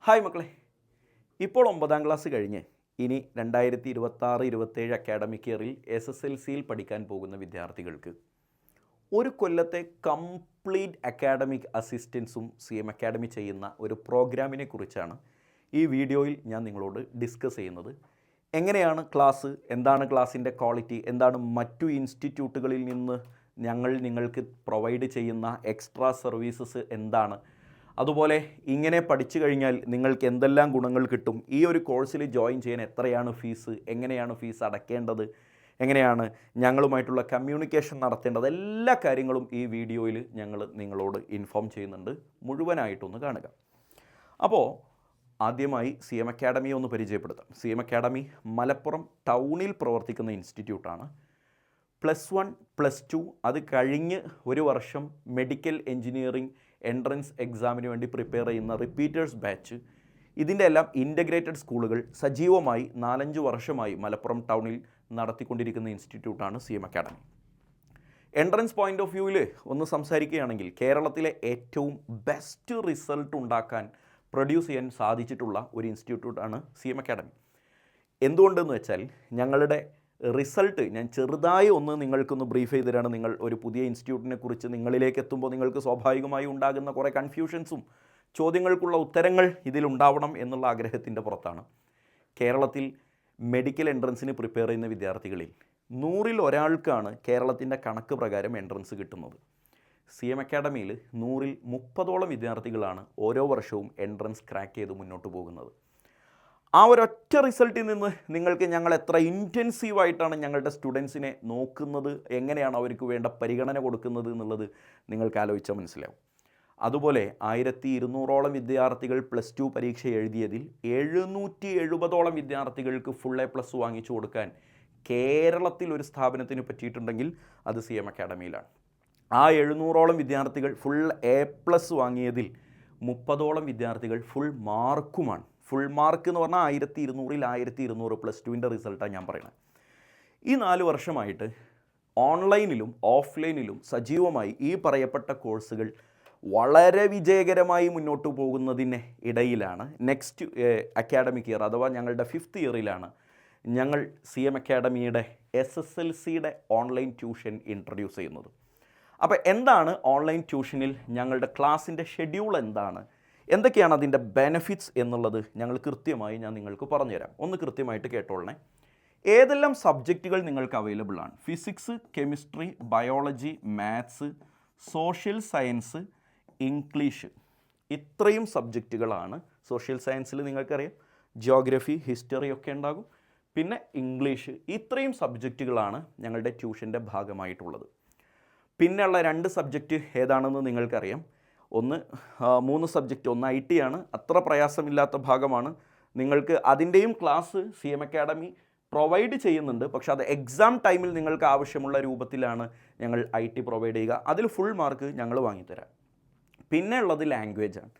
Hi മക്കളെ, ഇപ്പോൾ 9ാം class കഴിഞ്ഞ് ഇനി 2026-27 അക്കാഡമിക് ഇയറിൽ SSLCയിൽ പഠിക്കാൻ പോകുന്ന വിദ്യാർത്ഥികൾക്ക് ഒരു കൊല്ലത്തെ കംപ്ലീറ്റ് അക്കാഡമിക് അസിസ്റ്റൻസും CM അക്കാഡമി ചെയ്യുന്ന ഒരു പ്രോഗ്രാമിനെ കുറിച്ചാണ് ഈ വീഡിയോയിൽ ഞാൻ നിങ്ങളോട് ഡിസ്കസ് ചെയ്യുന്നത്. എങ്ങനെയാണ് ക്ലാസ്, എന്താണ് ക്ലാസ്സിൻ്റെ ക്വാളിറ്റി, എന്താണ് മറ്റു ഇൻസ്റ്റിറ്റ്യൂട്ടുകളിൽ നിന്ന് ഞങ്ങൾ നിങ്ങൾക്ക് പ്രൊവൈഡ് ചെയ്യുന്ന എക്സ്ട്രാ സർവീസസ് എന്താണ്, അതുപോലെ ഇങ്ങനെ പഠിച്ചു കഴിഞ്ഞാൽ നിങ്ങൾക്ക് എന്തെല്ലാം ഗുണങ്ങൾ കിട്ടും, ഈ ഒരു കോഴ്സിൽ ജോയിൻ ചെയ്യാൻ എത്രയാണ് ഫീസ്, എങ്ങനെയാണ് ഫീസ് അടയ്ക്കേണ്ടത്, എങ്ങനെയാണ് ഞങ്ങളുമായിട്ടുള്ള കമ്മ്യൂണിക്കേഷൻ നടത്തേണ്ടത്, എല്ലാ കാര്യങ്ങളും ഈ വീഡിയോയിൽ ഞങ്ങൾ നിങ്ങളോട് ഇൻഫോം ചെയ്യുന്നുണ്ട്. മുഴുവനായിട്ടൊന്ന് കാണുക. അപ്പോൾ ആദ്യമായി CM അക്കാഡമിയെ ഒന്ന് പരിചയപ്പെടുത്താം. CM അക്കാഡമി മലപ്പുറം ടൗണിൽ പ്രവർത്തിക്കുന്ന ഇൻസ്റ്റിറ്റ്യൂട്ടാണ്. +1, +2 അത് കഴിഞ്ഞ് ഒരു വർഷം മെഡിക്കൽ എൻജിനീയറിംഗ് എൻട്രൻസ് എക്സാമിന് വേണ്ടി പ്രിപ്പയർ ചെയ്യുന്ന റിപ്പീറ്റേഴ്സ് ബാച്ച്, ഇതിൻ്റെ എല്ലാം ഇൻ്റഗ്രേറ്റഡ് സ്കൂളുകൾ സജീവമായി 4-5 വർഷമായി മലപ്പുറം ടൗണിൽ നടത്തിക്കൊണ്ടിരിക്കുന്ന ഇൻസ്റ്റിറ്റ്യൂട്ടാണ് CM academy. Entrance point of വ്യൂവിൽ ഒന്ന് സംസാരിക്കുകയാണെങ്കിൽ കേരളത്തിലെ ഏറ്റവും ബെസ്റ്റ് റിസൾട്ട് ഉണ്ടാക്കാൻ പ്രൊഡ്യൂസ് ചെയ്യാൻ സാധിച്ചിട്ടുള്ള ഒരു ഇൻസ്റ്റിറ്റ്യൂട്ടാണ് CM അക്കാഡമി. എന്തുകൊണ്ടെന്ന് വെച്ചാൽ ഞങ്ങളുടെ റിസൾട്ട് ഞാൻ ചെറുതായി ഒന്ന് നിങ്ങൾക്കൊന്ന് ബ്രീഫ് ചെയ്ത് തരാണ്. നിങ്ങൾ ഒരു പുതിയ ഇൻസ്റ്റിറ്റ്യൂട്ടിനെ കുറിച്ച് നിങ്ങളിലേക്ക് എത്തുമ്പോൾ നിങ്ങൾക്ക് സ്വാഭാവികമായി ഉണ്ടാകുന്ന കുറേ കൺഫ്യൂഷൻസും ചോദ്യങ്ങൾക്കുള്ള ഉത്തരങ്ങൾ ഇതിലുണ്ടാവണം എന്നുള്ള ആഗ്രഹത്തിൻ്റെ പുറത്താണ് കേരളത്തിൽ മെഡിക്കൽ എൻട്രൻസിന് പ്രിപ്പയർ ചെയ്യുന്ന വിദ്യാർത്ഥികളിൽ 100-ൽ ഒരാൾക്കാണ് കേരളത്തിൻ്റെ കണക്ക് പ്രകാരം എൻട്രൻസ് കിട്ടുന്നത്. CM അക്കാഡമിയിൽ 100-ൽ 30ഓളം വിദ്യാർത്ഥികളാണ് ഓരോ വർഷവും എൻട്രൻസ് ക്രാക്ക് ചെയ്ത് മുന്നോട്ട് പോകുന്നത്. ആ ഒരൊറ്റ റിസൾട്ടിൽ നിന്ന് നിങ്ങൾക്ക് ഞങ്ങൾ എത്ര ഇൻറ്റൻസീവായിട്ടാണ് ഞങ്ങളുടെ സ്റ്റുഡൻസിനെ നോക്കുന്നത്, എങ്ങനെയാണ് അവർക്ക് വേണ്ട പരിഗണന കൊടുക്കുന്നത് എന്നുള്ളത് നിങ്ങൾക്ക് ആലോചിച്ചാൽ മനസ്സിലാവും. അതുപോലെ 1200ഓളം വിദ്യാർത്ഥികൾ +2 പരീക്ഷ എഴുതിയതിൽ 770ഓളം വിദ്യാർത്ഥികൾക്ക് ഫുൾ A+ വാങ്ങിച്ചു കൊടുക്കാൻ കേരളത്തിൽ ഒരു സ്ഥാപനത്തിന് പറ്റിയിട്ടുണ്ടെങ്കിൽ അത് CM അക്കാഡമിയിലാണ്. ആ 700ഓളം വിദ്യാർത്ഥികൾ ഫുൾ A+ വാങ്ങിയതിൽ 30ഓളം വിദ്യാർത്ഥികൾ ഫുൾ മാർക്കുമാണ്. ഫുൾ മാർക്ക് എന്ന് പറഞ്ഞാൽ 1200-ൽ 1200 +2ൻ്റെ റിസൾട്ടാണ് ഞാൻ പറയുന്നത്. ഈ 4 വർഷമായിട്ട് ഓൺലൈനിലും ഓഫ്ലൈനിലും സജീവമായി ഈ പറയപ്പെട്ട കോഴ്സുകൾ വളരെ വിജയകരമായി മുന്നോട്ട് പോകുന്നതിന് ഇടയിലാണ് നെക്സ്റ്റ് അക്കാഡമിക് ഇയർ അഥവാ ഞങ്ങളുടെ 5th ഇയറിലാണ് ഞങ്ങൾ CM അക്കാഡമിയുടെ SSLCയുടെ ഓൺലൈൻ ട്യൂഷൻ ഇൻട്രൊഡ്യൂസ് ചെയ്യുന്നത്. അപ്പോൾ എന്താണ് ഓൺലൈൻ ട്യൂഷനിൽ ഞങ്ങളുടെ ക്ലാസ്സിൻ്റെ ഷെഡ്യൂൾ, എന്തൊക്കെയാണ് അതിൻ്റെ ബെനിഫിറ്റ്സ് എന്നുള്ളത് ഞാൻ നിങ്ങൾക്ക് പറഞ്ഞുതരാം. ഒന്ന് കൃത്യമായിട്ട് കേട്ടോളണേ. ഏതെല്ലാം സബ്ജക്റ്റുകൾ നിങ്ങൾക്ക് അവൈലബിൾ ആണ്? Physics, chemistry, biology, maths, social science, English, ഇത്രയും സബ്ജക്റ്റുകളാണ്. സോഷ്യൽ സയൻസിൽ നിങ്ങൾക്കറിയാം ജിയോഗ്രഫി, ഹിസ്റ്ററി ഒക്കെ ഉണ്ടാകും. പിന്നെ ഇംഗ്ലീഷ്, ഇത്രയും സബ്ജക്റ്റുകളാണ് ഞങ്ങളുടെ ട്യൂഷൻ്റെ ഭാഗമായിട്ടുള്ളത്. പിന്നെയുള്ള 2 സബ്ജക്റ്റ് ഏതാണെന്ന് നിങ്ങൾക്കറിയാം. 3 സബ്ജക്റ്റ്, ഒന്ന് IT ആണ്, അത്ര പ്രയാസമില്ലാത്ത ഭാഗമാണ്. നിങ്ങൾക്ക് അതിൻ്റെയും ക്ലാസ് CM അക്കാഡമി പ്രൊവൈഡ് ചെയ്യുന്നുണ്ട്. പക്ഷേ അത് എക്സാം ടൈമിൽ നിങ്ങൾക്ക് ആവശ്യമുള്ള രൂപത്തിലാണ് ഞങ്ങൾ IT പ്രൊവൈഡ് ചെയ്യുക. അതിൽ ഫുൾ മാർക്ക് ഞങ്ങൾ വാങ്ങിത്തരാം. പിന്നെ ഉള്ളത് ലാംഗ്വേജാണ്.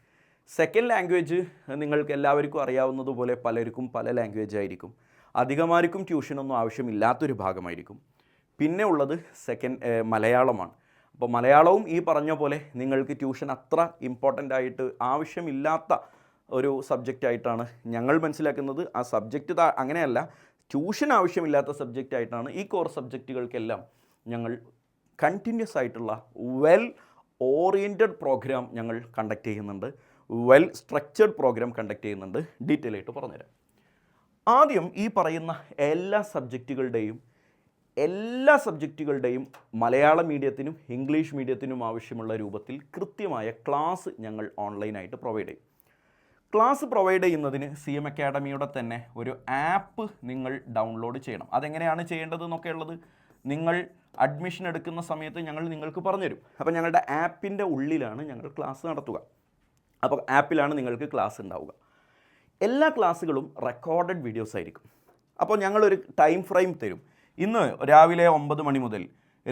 സെക്കൻഡ് ലാംഗ്വേജ് നിങ്ങൾക്ക് എല്ലാവർക്കും അറിയാവുന്നതുപോലെ പലർക്കും പല ലാംഗ്വേജ് ആയിരിക്കും. അധികമാർക്കും ട്യൂഷനൊന്നും ആവശ്യമില്ലാത്തൊരു ഭാഗമായിരിക്കും. പിന്നെ ഉള്ളത് മലയാളമാണ്. അപ്പോൾ മലയാളവും ഈ പറഞ്ഞ പോലെ നിങ്ങൾക്ക് ട്യൂഷൻ അത്ര ഇമ്പോർട്ടൻ്റ് ആയിട്ട് ആവശ്യമില്ലാത്ത ഒരു സബ്ജക്റ്റായിട്ടാണ് ഞങ്ങൾ മനസ്സിലാക്കുന്നത്. ആ സബ്ജക്റ്റ് അങ്ങനെയല്ല, ട്യൂഷൻ ആവശ്യമില്ലാത്ത സബ്ജക്റ്റായിട്ടാണ് ഈ കോർ സബ്ജക്റ്റുകൾക്കെല്ലാം ഞങ്ങൾ കണ്ടിന്യൂസ് ആയിട്ടുള്ള വെൽ ഓറിയൻറ്റഡ് പ്രോഗ്രാം ഞങ്ങൾ കണ്ടക്ട് ചെയ്യുന്നുണ്ട്, വെൽ സ്ട്രക്ചർഡ് പ്രോഗ്രാം കണ്ടക്ട് ചെയ്യുന്നുണ്ട്. ഡീറ്റെയിൽ ആയിട്ട് പറഞ്ഞുതരാം. ആദ്യം ഈ പറയുന്ന എല്ലാ സബ്ജക്റ്റുകളുടെയും മലയാള മീഡിയത്തിനും ഇംഗ്ലീഷ് മീഡിയത്തിനും ആവശ്യമുള്ള രൂപത്തിൽ കൃത്യമായ ക്ലാസ് ഞങ്ങൾ ഓൺലൈനായിട്ട് പ്രൊവൈഡ് ചെയ്യും. ക്ലാസ് പ്രൊവൈഡ് ചെയ്യുന്നതിന് CM അക്കാഡമിയുടെ തന്നെ ഒരു ആപ്പ് നിങ്ങൾ ഡൗൺലോഡ് ചെയ്യണം. അതെങ്ങനെയാണ് ചെയ്യേണ്ടതെന്നൊക്കെ ഉള്ളത് നിങ്ങൾ അഡ്മിഷൻ എടുക്കുന്ന സമയത്ത് ഞങ്ങൾ നിങ്ങൾക്ക് പറഞ്ഞുതരും. അപ്പോൾ ഞങ്ങളുടെ ആപ്പിൻ്റെ ഉള്ളിലാണ് ഞങ്ങൾ ക്ലാസ് നടത്തുക. അപ്പോൾ ആപ്പിലാണ് നിങ്ങൾക്ക് ക്ലാസ് ഉണ്ടാവുക. എല്ലാ ക്ലാസ്സുകളും റെക്കോർഡഡ് വീഡിയോസ് ആയിരിക്കും. അപ്പോൾ ഞങ്ങളൊരു ടൈം ഫ്രെയിം തരും. ഇന്ന് രാവിലെ 9 മണി മുതൽ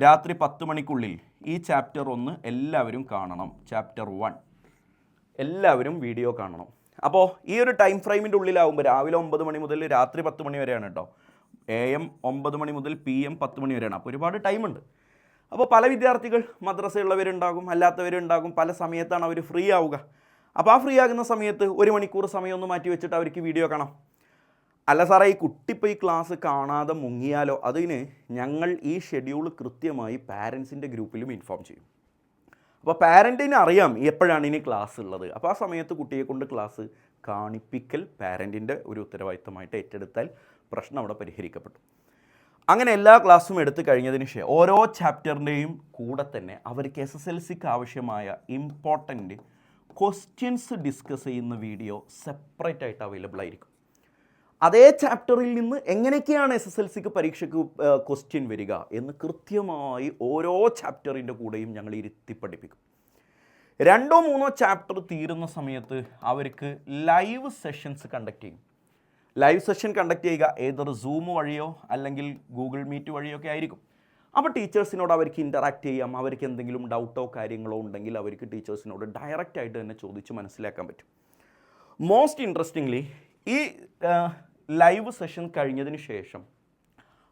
രാത്രി 10 മണിക്കുള്ളിൽ ഈ ചാപ്റ്റർ 1 എല്ലാവരും കാണണം, ചാപ്റ്റർ 1 എല്ലാവരും വീഡിയോ കാണണം. അപ്പോൾ ഈ ഒരു ടൈം ഫ്രെയിമിൻ്റെ ഉള്ളിലാവുമ്പോൾ രാവിലെ 9 മണി മുതൽ രാത്രി 10 മണി വരെയാണ് കേട്ടോ. AM 9 മണി മുതൽ PM 10 മണി വരെയാണ്. അപ്പോൾ ഒരുപാട് ടൈമുണ്ട്. അപ്പോൾ പല വിദ്യാർത്ഥികൾ മദ്രസയുള്ളവരുണ്ടാകും, അല്ലാത്തവരുണ്ടാകും. പല സമയത്താണ് അവർ ഫ്രീ ആവുക. അപ്പോൾ ആ ഫ്രീ ആകുന്ന സമയത്ത് 1 മണിക്കൂർ സമയം ഒന്ന് മാറ്റി വെച്ചിട്ട് അവർക്ക് വീഡിയോ കാണാം. അല്ല സാറേ, ഈ കുട്ടി ഇപ്പോൾ ഈ ക്ലാസ് കാണാതെ മുങ്ങിയാലോ? അതിന് ഞങ്ങൾ ഈ ഷെഡ്യൂൾ കൃത്യമായി പാരൻസിൻ്റെ ഗ്രൂപ്പിലും ഇൻഫോം ചെയ്യും. അപ്പോൾ പാരൻറ്റിന് അറിയാം എപ്പോഴാണ് ഇനി ക്ലാസ് ഉള്ളത്. അപ്പോൾ ആ സമയത്ത് കുട്ടിയെ കൊണ്ട് ക്ലാസ് കാണിപ്പിക്കൽ പാരൻറ്റിൻ്റെ ഒരു ഉത്തരവാദിത്തമായിട്ട് ഏറ്റെടുത്താൽ പ്രശ്നം അവിടെ പരിഹരിക്കപ്പെട്ടു. അങ്ങനെ എല്ലാ ക്ലാസ്സും എടുത്തു കഴിഞ്ഞതിന് ശേഷം ഓരോ ചാപ്റ്ററിൻ്റെയും കൂടെ തന്നെ അവർക്ക് SSLCക്ക് ആവശ്യമായ ഇമ്പോർട്ടൻ്റ് ക്വസ്റ്റ്യൻസ് ഡിസ്കസ് ചെയ്യുന്ന വീഡിയോ സെപ്പറേറ്റ് ആയിട്ട് അവൈലബിൾ ആയിരിക്കും. അതേ ചാപ്റ്ററിൽ നിന്ന് എങ്ങനെയൊക്കെയാണ് SSLCക്ക് പരീക്ഷയ്ക്ക് ക്വസ്റ്റ്യൻ വരിക എന്ന് കൃത്യമായി ഓരോ ചാപ്റ്ററിൻ്റെ കൂടെയും ഞങ്ങൾ ഇരുത്തി പഠിപ്പിക്കും. 2 or 3 ചാപ്റ്റർ തീരുന്ന സമയത്ത് അവർക്ക് ലൈവ് സെഷൻസ് കണ്ടക്ട് ചെയ്യും. ലൈവ് സെഷൻ കണ്ടക്ട് ചെയ്യുക ഏതൊരു സൂം വഴിയോ അല്ലെങ്കിൽ ഗൂഗിൾ മീറ്റ് വഴിയോ ഒക്കെ ആയിരിക്കും. അപ്പോൾ ടീച്ചേഴ്സിനോട് അവർക്ക് ഇൻ്ററാക്ട് ചെയ്യാം. അവർക്ക് എന്തെങ്കിലും ഡൗട്ടോ കാര്യങ്ങളോ ഉണ്ടെങ്കിൽ അവർക്ക് ടീച്ചേഴ്സിനോട് ഡയറക്റ്റ് ആയിട്ട് തന്നെ ചോദിച്ച് മനസ്സിലാക്കാൻ പറ്റും. മോസ്റ്റ് ഇൻട്രസ്റ്റിംഗ്ലി ഈ ലൈവ് സെഷൻ കഴിഞ്ഞതിന് ശേഷം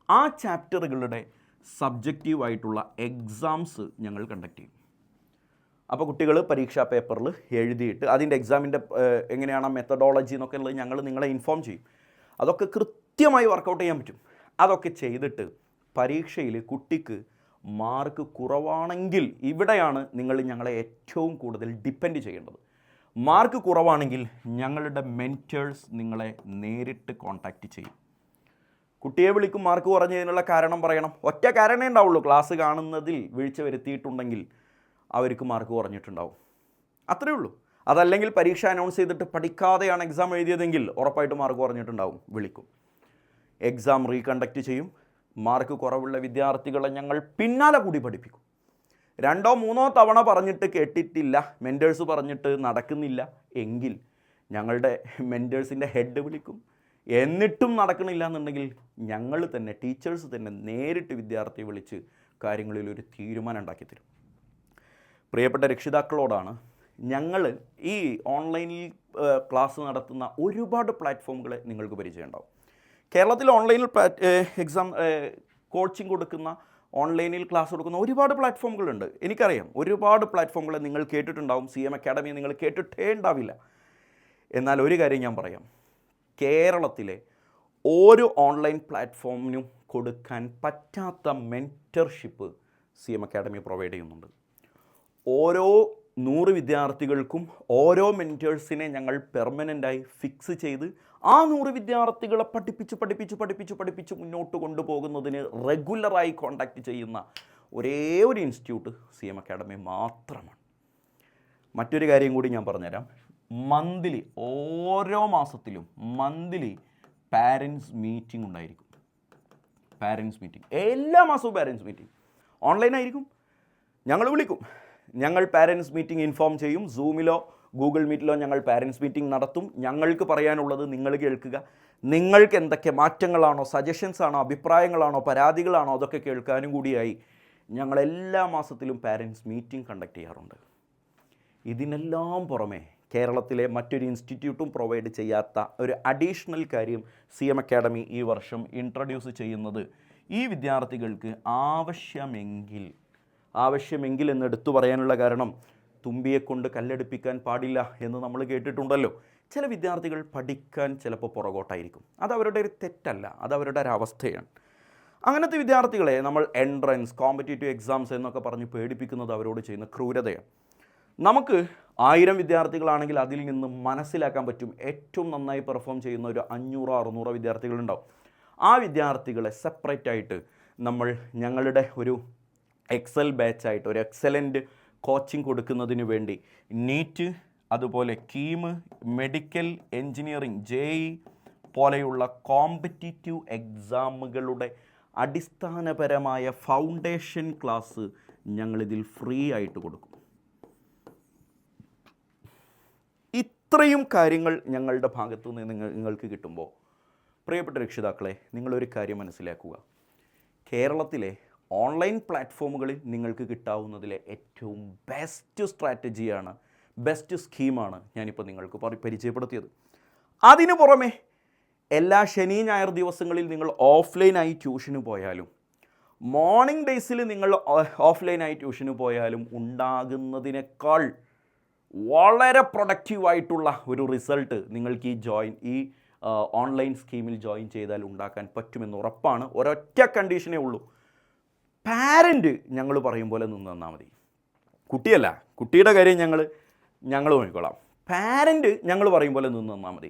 ആ ചാപ്റ്ററുകളുടെ സബ്ജക്റ്റീവായിട്ടുള്ള എക്സാംസ് ഞങ്ങൾ കണ്ടക്ട് ചെയ്യും. അപ്പോൾ കുട്ടികൾ പരീക്ഷാ പേപ്പറിൽ എഴുതിയിട്ട് അതിൻ്റെ എക്സാമിൻ്റെ എങ്ങനെയാണ് മെത്തഡോളജി എന്നൊക്കെ ഉള്ളത് ഞങ്ങൾ നിങ്ങളെ ഇൻഫോം ചെയ്യും. അതൊക്കെ കൃത്യമായി വർക്കൗട്ട് ചെയ്യാൻ പറ്റും. അതൊക്കെ ചെയ്തിട്ട് പരീക്ഷയിൽ കുട്ടിക്ക് മാർക്ക് കുറവാണെങ്കിൽ ഇവിടെയാണ് നിങ്ങൾ ഞങ്ങളെ ഏറ്റവും കൂടുതൽ ഡിപ്പെൻഡ് ചെയ്യേണ്ടത്. മാർക്ക് കുറവാണെങ്കിൽ ഞങ്ങളുടെ മെൻറ്റേഴ്സ് നിങ്ങളെ നേരിട്ട് കോൺടാക്റ്റ് ചെയ്യും. കുട്ടിയെ വിളിക്കും, മാർക്ക് കുറഞ്ഞതിനുള്ള കാരണം പറയണം. ഒറ്റ കാരണമേ ഉണ്ടാവുള്ളൂ, ക്ലാസ് കാണുന്നതിൽ വീഴ്ച വരുത്തിയിട്ടുണ്ടെങ്കിൽ അവർക്ക് മാർക്ക് കുറഞ്ഞിട്ടുണ്ടാവും, അത്രയേ ഉള്ളൂ. അതല്ലെങ്കിൽ പരീക്ഷ അനൗൺസ് ചെയ്തിട്ട് പഠിക്കാതെയാണ് എക്സാം എഴുതിയതെങ്കിൽ ഉറപ്പായിട്ട് മാർക്ക് കുറഞ്ഞിട്ടുണ്ടാവും, വിളിക്കും. എക്സാം റീകണ്ടക്റ്റ് ചെയ്യും. മാർക്ക് കുറവുള്ള വിദ്യാർത്ഥികളെ ഞങ്ങൾ പിന്നാലെ കൂടി പഠിപ്പിക്കും. 2 or 3 തവണ പറഞ്ഞിട്ട് കേട്ടിട്ടില്ല, മെൻറ്റേഴ്സ് പറഞ്ഞിട്ട് നടക്കുന്നില്ല എങ്കിൽ ഞങ്ങളുടെ മെൻറ്റേഴ്സിൻ്റെ ഹെഡ് വിളിക്കും. എന്നിട്ടും നടക്കണില്ല എന്നുണ്ടെങ്കിൽ ഞങ്ങൾ തന്നെ ടീച്ചേഴ്സ് തന്നെ നേരിട്ട് വിദ്യാർത്ഥിയെ വിളിച്ച് കാര്യങ്ങളിൽ ഒരു തീരുമാനം ഉണ്ടാക്കി തരും. പ്രിയപ്പെട്ട രക്ഷിതാക്കളോടാണ്, ഞങ്ങൾ ഈ ഓൺലൈനിൽ ക്ലാസ് നടത്തുന്ന ഒരുപാട് പ്ലാറ്റ്ഫോമുകളെ നിങ്ങൾക്ക് പരിചയമുണ്ടാവും. കേരളത്തിൽ ഓൺലൈനിൽ എക്സാം കോച്ചിങ് കൊടുക്കുന്ന, ഓൺലൈനിൽ ക്ലാസ് കൊടുക്കുന്ന ഒരുപാട് പ്ലാറ്റ്ഫോമുകളുണ്ട്. എനിക്കറിയാം, ഒരുപാട് പ്ലാറ്റ്ഫോമുകളെ നിങ്ങൾ കേട്ടിട്ടുണ്ടാവും. CM അക്കാഡമി നിങ്ങൾ കേട്ടിട്ടേ ഉണ്ടാവില്ല. എന്നാൽ ഒരു കാര്യം ഞാൻ പറയാം, കേരളത്തിലെ ഓരോ ഓൺലൈൻ പ്ലാറ്റ്ഫോമിനും കൊടുക്കാൻ പറ്റാത്ത മെൻറ്റർഷിപ്പ് CM അക്കാഡമി പ്രൊവൈഡ് ചെയ്യുന്നുണ്ട്. ഓരോ 100 വിദ്യാർത്ഥികൾക്കും ഓരോ മെൻറ്റേഴ്സിനെ ഞങ്ങൾ പെർമനൻ്റായി ഫിക്സ് ചെയ്ത് ആ 100 വിദ്യാർത്ഥികളെ പഠിപ്പിച്ച് മുന്നോട്ട് കൊണ്ടുപോകുന്നതിന് റെഗുലറായി കോൺടാക്റ്റ് ചെയ്യുന്ന ഒരേ ഒരു ഇൻസ്റ്റിറ്റ്യൂട്ട് CM അക്കാഡമി മാത്രമാണ്. മറ്റൊരു കാര്യം കൂടി ഞാൻ പറഞ്ഞുതരാം. മന്ത്ലി, ഓരോ മാസത്തിലും മന്ത്ലി പാരൻസ് മീറ്റിംഗ് ഉണ്ടായിരിക്കും. പാരൻസ് മീറ്റിംഗ് എല്ലാ മാസവും പാരൻസ് മീറ്റിംഗ് ഓൺലൈനായിരിക്കും. ഞങ്ങൾ വിളിക്കും, ഞങ്ങൾ പാരൻസ് മീറ്റിംഗ് ഇൻഫോം ചെയ്യും. സൂമിലോ ഗൂഗിൾ മീറ്റിലോ ഞങ്ങൾ പാരൻസ് മീറ്റിംഗ് നടത്തും. ഞങ്ങൾക്ക് പറയാനുള്ളത് നിങ്ങൾ കേൾക്കുക. നിങ്ങൾക്ക് എന്തൊക്കെ മാറ്റങ്ങളാണോ, സജഷൻസ് ആണോ, അഭിപ്രായങ്ങളാണോ, പരാതികളാണോ, അതൊക്കെ കേൾക്കാനും കൂടിയായി ഞങ്ങൾ എല്ലാ മാസത്തിലും പാരൻസ് മീറ്റിംഗ് കണ്ടക്ട് ചെയ്യാറുണ്ട്. ഇതിനെല്ലാം പുറമെ കേരളത്തിലെ മറ്റൊരു ഇൻസ്റ്റിറ്റ്യൂട്ടും പ്രൊവൈഡ് ചെയ്യാത്ത ഒരു അഡീഷണൽ കാര്യം CM അക്കാഡമി ഈ വർഷം ഇൻട്രൊഡ്യൂസ് ചെയ്യുന്നത്, ഈ വിദ്യാർത്ഥികൾക്ക് ആവശ്യമെങ്കിൽ എന്ന് എടുത്തു പറയാനുള്ള കാരണം, തുമ്പിയെ കൊണ്ട് കല്ലെടുപ്പിക്കാൻ പാടില്ല എന്ന് നമ്മൾ കേട്ടിട്ടുണ്ടല്ലോ. ചില വിദ്യാർത്ഥികൾ പഠിക്കാൻ ചിലപ്പോൾ പുറകോട്ടായിരിക്കും. അതവരുടെ ഒരു തെറ്റല്ല, അതവരുടെ ഒരു അവസ്ഥയാണ്. അങ്ങനത്തെ വിദ്യാർത്ഥികളെ നമ്മൾ എൻട്രൻസ്, കോമ്പറ്റേറ്റീവ് എക്സാംസ് എന്നൊക്കെ പറഞ്ഞ് പേടിപ്പിക്കുന്നത് അവരോട് ചെയ്യുന്ന ക്രൂരതയാണ്. നമുക്ക് 1000 വിദ്യാർത്ഥികളാണെങ്കിൽ അതിൽ നിന്ന് മനസ്സിലാക്കാൻ പറ്റും ഏറ്റവും നന്നായി പെർഫോം ചെയ്യുന്ന ഒരു 500-600 വിദ്യാർത്ഥികളുണ്ടാവും. ആ വിദ്യാർത്ഥികളെ സെപ്പറേറ്റ് ആയിട്ട് നമ്മൾ ഞങ്ങളുടെ ഒരു എക്സൽ ബാച്ചായിട്ട് ഒരു എക്സലൻ്റ് കോച്ചിങ് കൊടുക്കുന്നതിന് വേണ്ടി നീറ്റ്, അതുപോലെ കീം, മെഡിക്കൽ, എൻജിനീയറിംഗ്, JEE പോലെയുള്ള കോമ്പറ്റീറ്റീവ് എക്സാമുകളുടെ അടിസ്ഥാനപരമായ ഫൗണ്ടേഷൻ ക്ലാസ് ഞങ്ങളിതിൽ ഫ്രീ ആയിട്ട് കൊടുക്കും. ഇത്രയും കാര്യങ്ങൾ ഞങ്ങളുടെ ഭാഗത്തു നിന്ന് നിങ്ങൾക്ക് കിട്ടുമ്പോൾ, പ്രിയപ്പെട്ട രക്ഷിതാക്കളെ, നിങ്ങളൊരു കാര്യം മനസ്സിലാക്കുക. കേരളത്തിലെ ഓൺലൈൻ പ്ലാറ്റ്ഫോമുകളിൽ നിങ്ങൾക്ക് കിട്ടാവുന്നതിലെ ഏറ്റവും ബെസ്റ്റ് സ്ട്രാറ്റജിയാണ്, ബെസ്റ്റ് സ്കീമാണ് ഞാനിപ്പോൾ നിങ്ങൾക്ക് പരിചയപ്പെടുത്തിയത്. അതിനു പുറമെ എല്ലാ ശനി ഞായർ ദിവസങ്ങളിൽ നിങ്ങൾ ഓഫ്ലൈനായി ട്യൂഷന് പോയാലും, മോർണിംഗ് ഡേയ്സിൽ നിങ്ങൾ ഓഫ്ലൈനായി ട്യൂഷന് പോയാലും ഉണ്ടാകുന്നതിനേക്കാൾ വളരെ പ്രൊഡക്റ്റീവായിട്ടുള്ള ഒരു റിസൾട്ട് നിങ്ങൾക്ക് ഈ ഓൺലൈൻ സ്കീമിൽ ജോയിൻ ചെയ്താൽ ഉണ്ടാക്കാൻ പറ്റുമെന്ന് ഉറപ്പാണ്. ഒരൊറ്റ കണ്ടീഷനേ ഉള്ളൂ, പാരൻറ്റ് ഞങ്ങൾ പറയും പോലെ നിന്ന് തന്നാൽ മതി. കുട്ടിയല്ല, കുട്ടിയുടെ കാര്യം ഞങ്ങൾ നോക്കിക്കോളാം. പാരൻറ്റ് ഞങ്ങൾ പറയും പോലെ നിന്ന് തന്നാൽ മതി.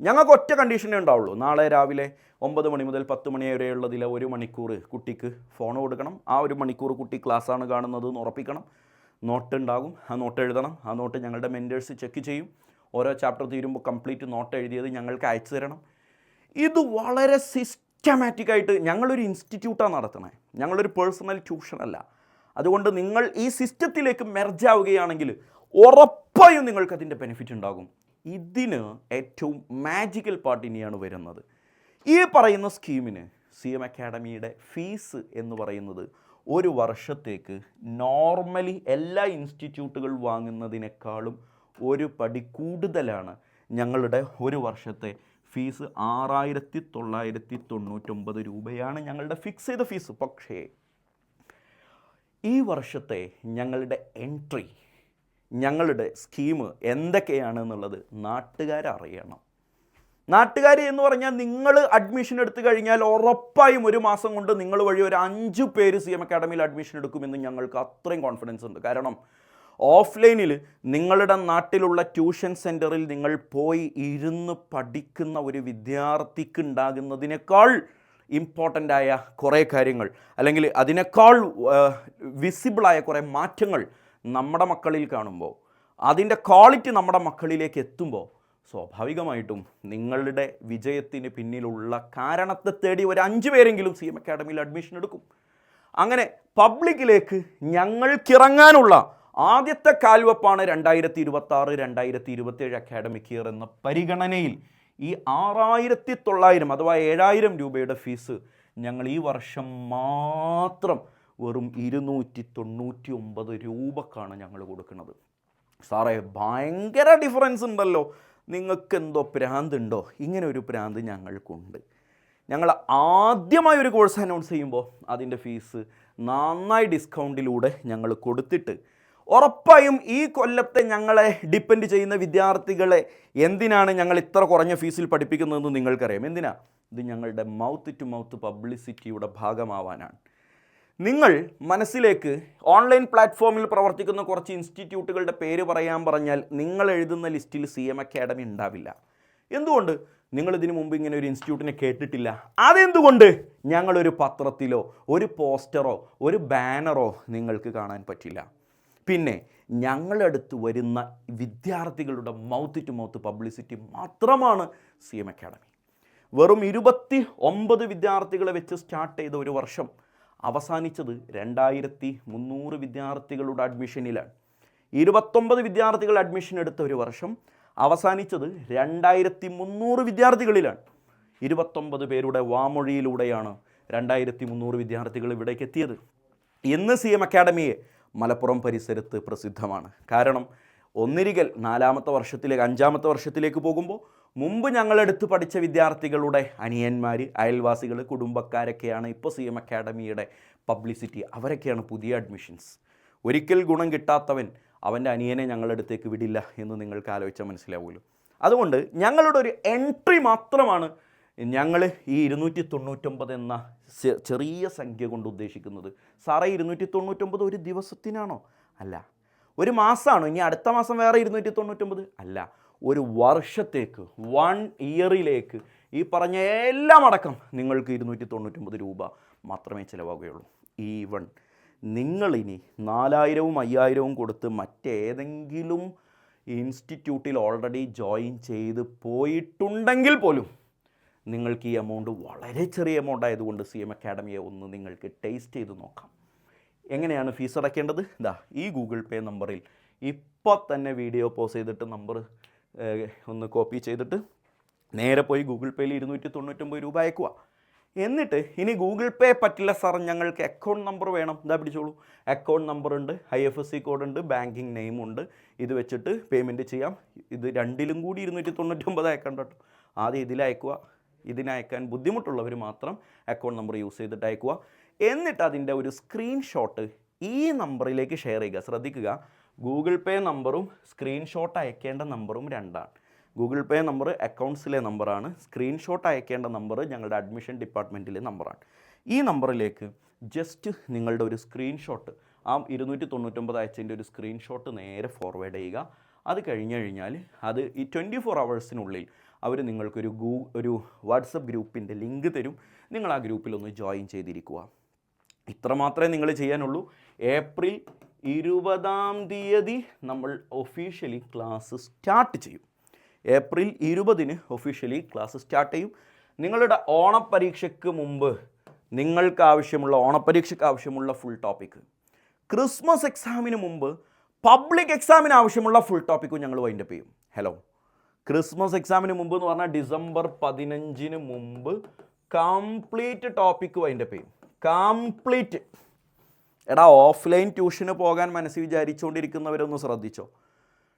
ഞങ്ങൾക്ക് ഒറ്റ കണ്ടീഷനേ ഉണ്ടാവുള്ളൂ. നാളെ രാവിലെ 9 മണി മുതൽ 10 മണി വരെയുള്ളതിൽ 1 മണിക്കൂർ കുട്ടിക്ക് ഫോൺ കൊടുക്കണം. ആ 1 മണിക്കൂർ കുട്ടി ക്ലാസ്സാണ് കാണുന്നത് എന്ന് ഉറപ്പിക്കണം. നോട്ട് ഉണ്ടാകും, ആ നോട്ട് എഴുതണം. ആ നോട്ട് ഞങ്ങളുടെ മെൻറ്റേഴ്സ് ചെക്ക് ചെയ്യും. ഓരോ ചാപ്റ്റർ തീരുമ്പോൾ കംപ്ലീറ്റ് നോട്ട് എഴുതിയത് ഞങ്ങൾക്ക് അയച്ചു തരണം. ഇത് വളരെ സിസ്റ്റമാറ്റിക്കായിട്ട് ഞങ്ങളൊരു ഇൻസ്റ്റിറ്റ്യൂട്ടാണ് നടത്തുന്നത്, ഞങ്ങളൊരു പേഴ്സണൽ ട്യൂഷനല്ല. അതുകൊണ്ട് നിങ്ങൾ ഈ സിസ്റ്റത്തിലേക്ക് മെർജാവുകയാണെങ്കിൽ ഉറപ്പായും നിങ്ങൾക്കതിൻ്റെ ബെനിഫിറ്റ് ഉണ്ടാകും. ഇതിന് ഏറ്റവും മാജിക്കൽ പാർട്ട് ഇനിയാണ് വരുന്നത്. ഈ പറയുന്ന സ്കീമിന് CM അക്കാഡമിയുടെ ഫീസ് എന്ന് പറയുന്നത് ഒരു വർഷത്തേക്ക് നോർമലി എല്ലാ ഇൻസ്റ്റിറ്റ്യൂട്ടുകൾ വാങ്ങുന്നതിനേക്കാളും ഒരു പടി കൂടുതലാണ്. ഞങ്ങളുടെ ഒരു വർഷത്തെ ഫീസ് 6,999 രൂപയാണ് ഞങ്ങളുടെ ഫിക്സ് ചെയ്ത ഫീസ്. പക്ഷേ ഈ വർഷത്തെ ഞങ്ങളുടെ എൻട്രി, ഞങ്ങളുടെ സ്കീം എന്തൊക്കെയാണെന്നുള്ളത് നാട്ടുകാരറിയണം. നാട്ടുകാർ എന്ന് പറഞ്ഞാൽ നിങ്ങൾ അഡ്മിഷൻ എടുത്തു കഴിഞ്ഞാൽ ഉറപ്പായും ഒരു മാസം കൊണ്ട് നിങ്ങൾ വഴി ഒരു 5 പേര് CM അക്കാഡമിയിൽ അഡ്മിഷൻ എടുക്കുമെന്ന് ഞങ്ങൾക്ക് അത്രയും കോൺഫിഡൻസ് ഉണ്ട്. കാരണം ഓഫ്ലൈനിൽ നിങ്ങളുടെ നാട്ടിലുള്ള ട്യൂഷൻ സെൻറ്ററിൽ നിങ്ങൾ പോയി ഇരുന്ന് പഠിക്കുന്ന ഒരു വിദ്യാർത്ഥിക്ക് ഉണ്ടാകുന്നതിനേക്കാൾ ഇമ്പോർട്ടൻ്റായ കുറേ കാര്യങ്ങൾ, അല്ലെങ്കിൽ അതിനേക്കാൾ വിസിബിളായ കുറേ മാറ്റങ്ങൾ നമ്മുടെ മക്കളിൽ കാണുമ്പോൾ, അതിൻ്റെ ക്വാളിറ്റി നമ്മുടെ മക്കളിലേക്ക് എത്തുമ്പോൾ സ്വാഭാവികമായിട്ടും നിങ്ങളുടെ വിജയത്തിന് പിന്നിലുള്ള കാരണത്തെ തേടി ഒരു 5 പേരെങ്കിലും CM അക്കാഡമിയിൽ അഡ്മിഷൻ എടുക്കും. അങ്ങനെ പബ്ലിക്കിലേക്ക് ഞങ്ങൾക്കിറങ്ങാനുള്ള ആദ്യത്തെ കാൽവെപ്പാണ് 2026-2027 അക്കാഡമിക് ഇയർ എന്ന പരിഗണനയിൽ ഈ 6,900 അഥവാ 7,000 രൂപയുടെ ഫീസ് ഞങ്ങൾ ഈ വർഷം മാത്രം വെറും 299 രൂപക്കാണ് ഞങ്ങൾ കൊടുക്കുന്നത്. സാറേ ഭയങ്കര ഡിഫറൻസ് ഉണ്ടല്ലോ, നിങ്ങൾക്ക് എന്തോ ഭ്രാന്തുണ്ടോ? ഇങ്ങനെ ഒരു ഭ്രാന്ത് ഞങ്ങൾക്കുണ്ട്. ഞങ്ങൾ ആദ്യമായി ഒരു കോഴ്സ് അനൗൺസ് ചെയ്യുമ്പോൾ അതിൻ്റെ ഫീസ് നന്നായി ഡിസ്കൗണ്ടിലൂടെ ഞങ്ങൾ കൊടുത്തിട്ട്, ഉറപ്പായും ഈ കൊല്ലത്തെ ഞങ്ങളെ ഡിപ്പെൻഡ് ചെയ്യുന്ന വിദ്യാർത്ഥികളെ എന്തിനാണ് ഞങ്ങൾ ഇത്ര കുറഞ്ഞ ഫീസിൽ പഠിപ്പിക്കുന്നതെന്ന് നിങ്ങൾക്കറിയാം. എന്തിനാ? ഇത് ഞങ്ങളുടെ മൗത്ത് ടു മൗത്ത് പബ്ലിസിറ്റിയുടെ ഭാഗമാവാനാണ്. നിങ്ങൾ മനസ്സിലേക്ക് ഓൺലൈൻ പ്ലാറ്റ്ഫോമിൽ പ്രവർത്തിക്കുന്ന കുറച്ച് ഇൻസ്റ്റിറ്റ്യൂട്ടുകളുടെ പേര് പറയാൻ പറഞ്ഞാൽ നിങ്ങൾ എഴുതുന്ന ലിസ്റ്റിൽ CM അക്കാഡമി ഉണ്ടാവില്ല. എന്തുകൊണ്ട്? നിങ്ങളിതിനു മുമ്പ് ഇങ്ങനെ ഒരു ഇൻസ്റ്റിറ്റ്യൂട്ടിനെ കേട്ടിട്ടില്ല. അതെന്തുകൊണ്ട്? ഞങ്ങളൊരു പത്രത്തിലോ ഒരു പോസ്റ്ററോ ഒരു ബാനറോ നിങ്ങൾക്ക് കാണാൻ പറ്റില്ല. പിന്നെ ഞങ്ങളടുത്ത് വരുന്ന വിദ്യാർത്ഥികളുടെ മൗത്ത് ടു മൗത്ത് പബ്ലിസിറ്റി മാത്രമാണ് CM അക്കാഡമി. വെറും 29 വിദ്യാർത്ഥികളെ വെച്ച് സ്റ്റാർട്ട് ചെയ്ത ഒരു വർഷം അവസാനിച്ചത് 2,300 വിദ്യാർത്ഥികളുടെ അഡ്മിഷനിലാണ്. 29 വിദ്യാർത്ഥികൾ അഡ്മിഷൻ എടുത്ത ഒരു വർഷം അവസാനിച്ചത് 2,300 വിദ്യാർത്ഥികളിലാണ്. 29 പേരുടെ വാമൊഴിയിലൂടെയാണ് 2,300 വിദ്യാർത്ഥികൾ ഇവിടേക്ക് എത്തിയത്. ഇന്ന് CM അക്കാഡമിയെ മലപ്പുറം പരിസരത്ത് പ്രസിദ്ധമാണ്. കാരണം ഒന്നിരിക്കൽ 4-ാമത്തെ വർഷത്തിലേക്ക് 5-ാമത്തെ വർഷത്തിലേക്ക് പോകുമ്പോൾ മുമ്പ് ഞങ്ങളെടുത്ത് പഠിച്ച വിദ്യാർത്ഥികളുടെ അനിയന്മാർ, അയൽവാസികൾ, കുടുംബക്കാരൊക്കെയാണ് ഇപ്പോൾ CM അക്കാഡമിയുടെ പബ്ലിസിറ്റി. അവരൊക്കെയാണ് പുതിയ അഡ്മിഷൻസ്. ഒരിക്കൽ ഗുണം കിട്ടാത്തവൻ അവൻ്റെ അനിയനെ ഞങ്ങളടുത്തേക്ക് വിടില്ല എന്ന് നിങ്ങൾക്ക് ആലോചിച്ചാൽ മനസ്സിലാവുമല്ലോ. അതുകൊണ്ട് ഞങ്ങളുടെ ഒരു എൻട്രി മാത്രമാണ് ഞങ്ങൾ ഈ 299 എന്ന ചെറിയ സംഖ്യ കൊണ്ട് ഉദ്ദേശിക്കുന്നത്. സാറേ 299 ഒരു ദിവസത്തിനാണോ? അല്ല. ഒരു മാസമാണോ? ഇനി അടുത്ത മാസം വേറെ 299? അല്ല. ഒരു വർഷത്തേക്ക്, 1 ഇയറിലേക്ക് ഈ പറഞ്ഞ എല്ലാം അടക്കം നിങ്ങൾക്ക് 299 രൂപ മാത്രമേ ചിലവാകുകയുള്ളൂ. ഈവൺ നിങ്ങളിനി 4,000-ഉം 5,000-ഉം കൊടുത്ത് മറ്റേതെങ്കിലും ഇൻസ്റ്റിറ്റ്യൂട്ടിൽ ഓൾറെഡി ജോയിൻ ചെയ്ത് പോയിട്ടുണ്ടെങ്കിൽ പോലും നിങ്ങൾക്ക് ഈ എമൗണ്ട് വളരെ ചെറിയ എമൗണ്ട് ആയതുകൊണ്ട് CM അക്കാഡമിയെ ഒന്ന് നിങ്ങൾക്ക് ടേസ്റ്റ് ചെയ്ത് നോക്കാം. എങ്ങനെയാണ് ഫീസ് അടയ്ക്കേണ്ടത്? ഇതാ ഈ ഗൂഗിൾ പേ നമ്പറിൽ ഇപ്പോൾ തന്നെ വീഡിയോ പോസ് ചെയ്തിട്ട് നമ്പർ ഒന്ന് കോപ്പി ചെയ്തിട്ട് നേരെ പോയി ഗൂഗിൾ പേയിൽ 299 രൂപ അയക്കുക. എന്നിട്ട് ഇനി ഗൂഗിൾ പേ പറ്റില്ല സാർ, ഞങ്ങൾക്ക് അക്കൗണ്ട് നമ്പർ വേണം. ഇതാ പിടിച്ചോളൂ. അക്കൗണ്ട് നമ്പർ ഉണ്ട്, IFSC കോഡ് ഉണ്ട്, ബാങ്കിങ് നെയിം ഉണ്ട്. ഇത് വെച്ചിട്ട് പേയ്മെൻറ്റ് ചെയ്യാം. ഇത് രണ്ടിലും കൂടി 299 അയക്കണ്ട കേട്ടോ. ആദ്യം ഇതിലയക്കുക. ഇതിനയക്കാൻ ബുദ്ധിമുട്ടുള്ളവർ മാത്രം അക്കൗണ്ട് നമ്പർ യൂസ് ചെയ്തിട്ട് അയക്കുക. എന്നിട്ട് അതിൻ്റെ ഒരു സ്ക്രീൻഷോട്ട് ഈ നമ്പറിലേക്ക് ഷെയർ ചെയ്യുക. ശ്രദ്ധിക്കുക, ഗൂഗിൾ പേ നമ്പറും സ്ക്രീൻഷോട്ട് അയക്കേണ്ട നമ്പറും രണ്ടാണ്. ഗൂഗിൾ പേ നമ്പർ അക്കൗണ്ട്സിലെ നമ്പറാണ്, സ്ക്രീൻഷോട്ട് അയക്കേണ്ട നമ്പർ ഞങ്ങളുടെ അഡ്മിഷൻ ഡിപ്പാർട്ട്മെൻറ്റിലെ നമ്പറാണ്. ഈ നമ്പറിലേക്ക് ജസ്റ്റ് നിങ്ങളുടെ ഒരു സ്ക്രീൻഷോട്ട്, ആ 299 അയച്ചതിൻ്റെ ഒരു സ്ക്രീൻഷോട്ട് നേരെ ഫോർവേഡ് ചെയ്യുക. അത് കഴിഞ്ഞ് കഴിഞ്ഞാൽ അത് ഈ 24 hours അവർ നിങ്ങൾക്കൊരു വാട്സപ്പ് ഗ്രൂപ്പിൻ്റെ ലിങ്ക് തരും. നിങ്ങൾ ആ ഗ്രൂപ്പിലൊന്ന് ജോയിൻ ചെയ്തിരിക്കുക. ഇത്ര മാത്രമേ നിങ്ങൾ ചെയ്യാനുള്ളൂ. ഏപ്രിൽ 20 നമ്മൾ ഒഫീഷ്യലി ക്ലാസ് സ്റ്റാർട്ട് ചെയ്യും. ഏപ്രിൽ 20 ഒഫീഷ്യലി ക്ലാസ് സ്റ്റാർട്ട് ചെയ്യും. നിങ്ങളുടെ ഓണപ്പരീക്ഷയ്ക്ക് മുമ്പ് ഓണപ്പരീക്ഷയ്ക്ക് ആവശ്യമുള്ള ഫുൾ ടോപ്പിക്ക്, ക്രിസ്മസ് എക്സാമിന് മുമ്പ് പബ്ലിക് എക്സാമിന് ആവശ്യമുള്ള ഫുൾ ടോപ്പിക്കും ഞങ്ങൾ വൈൻഡപ്പ് ചെയ്യും. ഹലോ, ക്രിസ്മസ് എക്സാമിന് മുമ്പ് എന്ന് പറഞ്ഞാൽ December 15 മുമ്പ് കംപ്ലീറ്റ് ടോപ്പിക്ക് വൈൻഡപ്പ് ചെയ്യും. കംപ്ലീറ്റ്. എടാ, ഓഫ്ലൈൻ ട്യൂഷന് പോകാൻ മനസ്സിൽ വിചാരിച്ചുകൊണ്ടിരിക്കുന്നവരൊന്ന് ശ്രദ്ധിച്ചോ.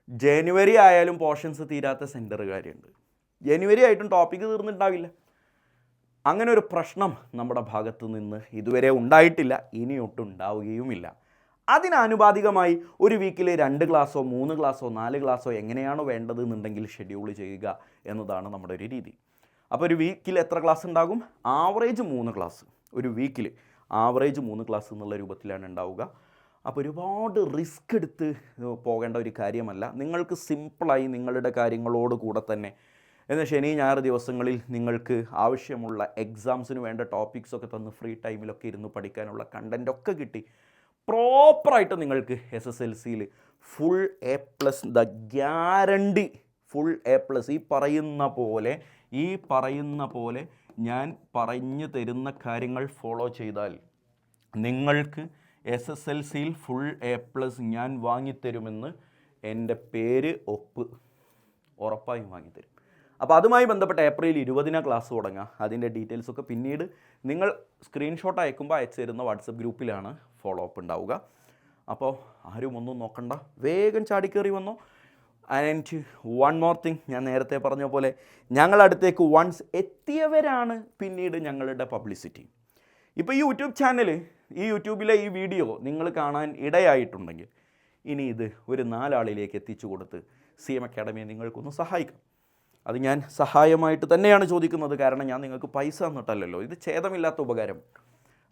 ജനുവരി ആയാലും പോർഷൻസ് തീരാത്ത സെൻറ്ററുകാരുണ്ട്. ജനുവരി ആയിട്ടും ടോപ്പിക്ക് തീർന്നിട്ടുണ്ടാവില്ല. അങ്ങനെ ഒരു പ്രശ്നം നമ്മുടെ ഭാഗത്ത് നിന്ന് ഇതുവരെ ഉണ്ടായിട്ടില്ല, ഇനിയൊട്ടും ഉണ്ടാവുകയുമില്ല. അതിനാനുപാതികമായി ഒരു വീക്കിൽ 2 ക്ലാസ്സോ 3 ക്ലാസ്സോ 4 ക്ലാസ്സോ എങ്ങനെയാണോ വേണ്ടതെന്നുണ്ടെങ്കിൽ ഷെഡ്യൂൾ ചെയ്യുക എന്നതാണ് നമ്മുടെ ഒരു രീതി. അപ്പോൾ ഒരു വീക്കിൽ എത്ര ക്ലാസ് ഉണ്ടാകും? Average 3 class. ഒരു വീക്കിൽ ആവറേജ് 3 ക്ലാസ് എന്നുള്ള രൂപത്തിലാണ് ഉണ്ടാവുക. അപ്പോൾ ഒരുപാട് റിസ്ക് എടുത്ത് പോകേണ്ട ഒരു കാര്യമല്ല. നിങ്ങൾക്ക് സിമ്പിളായി നിങ്ങളുടെ കാര്യങ്ങളോട് കൂടെ തന്നെ എന്നാൽ ശനി ഞായർ ദിവസങ്ങളിൽ നിങ്ങൾക്ക് ആവശ്യമുള്ള എക്സാംസിന് വേണ്ട ടോപ്പിക്സൊക്കെ തന്ന് ഫ്രീ ടൈമിലൊക്കെ ഇരുന്ന് പഠിക്കാനുള്ള കണ്ടൻറ്റൊക്കെ കിട്ടി പ്രോപ്പറായിട്ട് നിങ്ങൾക്ക് SSLCയിൽ full A+, the guarantee full A+. ഈ പറയുന്ന പോലെ ഞാൻ പറഞ്ഞു തരുന്ന കാര്യങ്ങൾ ഫോളോ ചെയ്താൽ നിങ്ങൾക്ക് SSLCയിൽ ഫുൾ A+ ഞാൻ വാങ്ങിത്തരുമെന്ന് എൻ്റെ പേര് ഒപ്പ് ഉറപ്പായും വാങ്ങിത്തരും. അപ്പോൾ അതുമായി ബന്ധപ്പെട്ട ഏപ്രിൽ 20 ക്ലാസ് തുടങ്ങുക. അതിൻ്റെ ഡീറ്റെയിൽസൊക്കെ പിന്നീട് നിങ്ങൾ സ്ക്രീൻഷോട്ട് അയക്കുമ്പോൾ അയച്ചു തരുന്ന വാട്സപ്പ് ഗ്രൂപ്പിലാണ് ഫോളോ അപ്പ് ഉണ്ടാവുക. അപ്പോൾ ആരും ഒന്നും നോക്കണ്ട, വേഗം ചാടിക്കയറി വന്നോ. ആൻഡ് വൺ മോർ തിങ്, ഞാൻ നേരത്തെ പറഞ്ഞ പോലെ ഞങ്ങളടുത്തേക്ക് വൺസ് എത്തിയവരാണ് പിന്നീട് ഞങ്ങളുടെ പബ്ലിസിറ്റി. ഇപ്പോൾ ഈ യൂട്യൂബിലെ ഈ വീഡിയോ നിങ്ങൾ കാണാൻ ഇടയായിട്ടുണ്ടെങ്കിൽ ഇനി ഇത് ഒരു 4 ആളിലേക്ക് എത്തിച്ചു കൊടുത്ത് CM അക്കാഡമിയെ നിങ്ങൾക്കൊന്ന് സഹായിക്കാം. അത് ഞാൻ സഹായമായിട്ട് തന്നെയാണ് ചോദിക്കുന്നത്. കാരണം ഞാൻ നിങ്ങൾക്ക് പൈസ തന്നിട്ടല്ലല്ലോ, ഇത് ഛേദമില്ലാത്ത ഉപകാരം.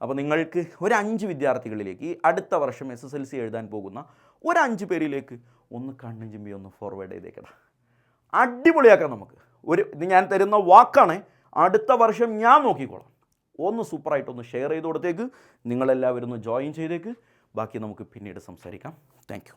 അപ്പോൾ നിങ്ങൾക്ക് ഒരു 5 വിദ്യാർത്ഥികളിലേക്ക് ഈ അടുത്ത വർഷം SSLC എഴുതാൻ പോകുന്ന ഒരു 5 പേരിലേക്ക് ഒന്ന് കണ്ണും ചിമ്പി ഒന്ന് ഫോർവേഡ് ചെയ്തേക്കണം. അടിപൊളിയാക്കാം നമുക്ക്. ഇത് ഞാൻ തരുന്ന വാക്കാണ്, അടുത്ത വർഷം ഞാൻ നോക്കിക്കോളാം. ഒന്ന് സൂപ്പറായിട്ടൊന്ന് ഷെയർ ചെയ്ത് കൊടുത്തേക്ക്. നിങ്ങളെല്ലാവരും ഒന്ന് ജോയിൻ ചെയ്തേക്ക്. ബാക്കി നമുക്ക് പിന്നീട് സംസാരിക്കാം. Thank you.